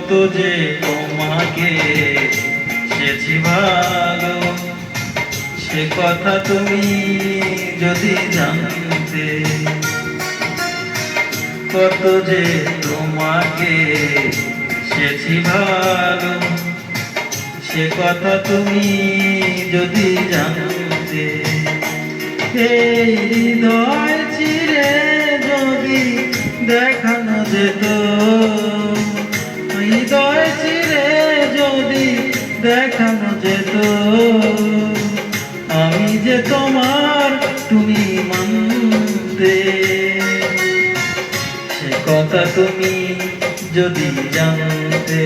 কত যে তোমাকে সেছি ভালো, সে কথা তুমি যদি জানতে। কত যে তোমাকে সেছি ভালো, সে কথা তুমি যদি জানতে। এই হৃদয় চিরে যদি দেখানো যেত, হৃদয় চিরে যদি দেখানো যেত, আমি যে তোমার তুমি মানতে। সে কথা তুমি যদি জানতে।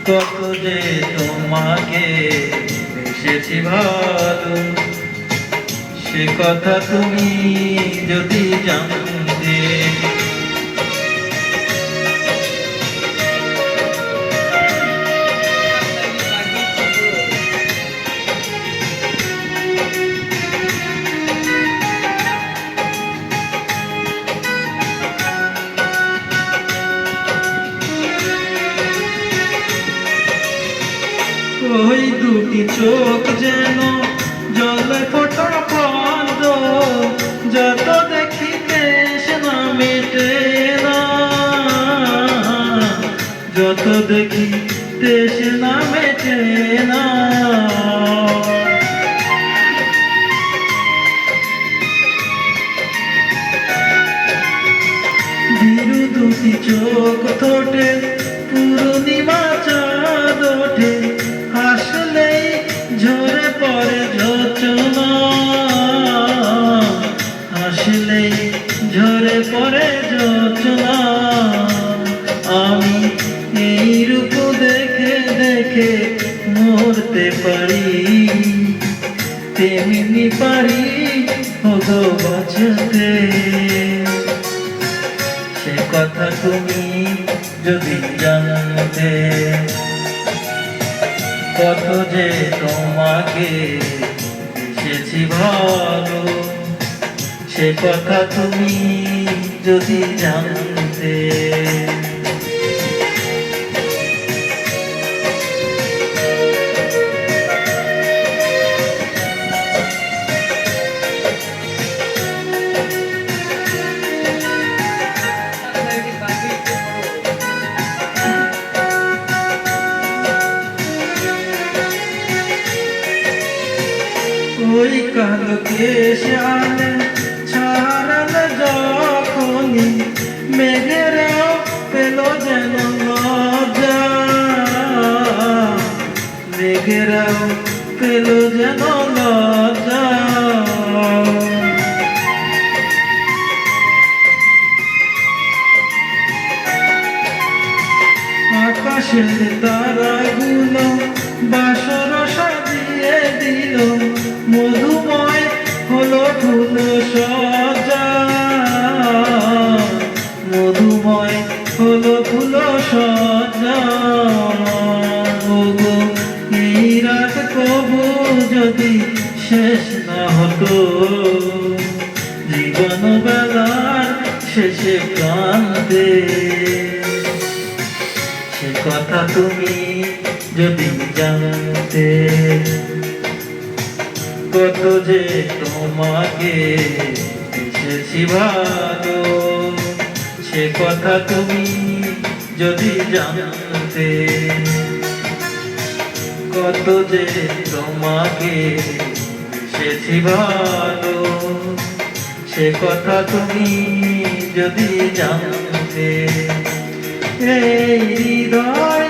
কত যে তোমাকে বেসেছি ভালো, সে কথা তুমি যদি জানতে। ওই দুটি চোখ যেন জলে ফোটা পদ্ম, যত দেখি তৃষ্ণা মেটে না, যত দেখি তৃষ্ণা মেটে না। ধীরু দুটি চোখ ঠোঁটে পূর্ণিমা চাঁদ ওঠে, হাসলেই ঝরে পড়ে জোছনা, হাসলেই ঝরে পড়ে জোছনা। আমি এই রূপ দেখে দেখে মরতে পারি, তেমনি পারি হতো বাঁচতে। সে কথা তুমি যদি জানতে। কত যে তোমাকে বেসেছি ভালো, সে কথা তুমি যদি জানতে। ওই কালো কেশালে ছাড়ালে যখনই, মেঘেরাও পেল যেন লজ্জা, মেঘেরাও পেল যেন লজ্জা। আকাশের তারাগুলো বাসর সাজিয়ে দিল, মধুময় হলো ফুল সজ্জা, মধুময় হলো ফুল সজ্জা। ওগো এই রাত কবু যদি শেষ না হতো, জীবন বেলার শেষে কাঁদে। সে কথা তুমি যদি জানতে। কত যে তোমাকে বেসেছি ভালো, সে কথা তুমি যদি জানতে। কত যে তোমাকে বেসেছি ভালো, সে কথা তুমি যদি জানতে। এই হৃদয়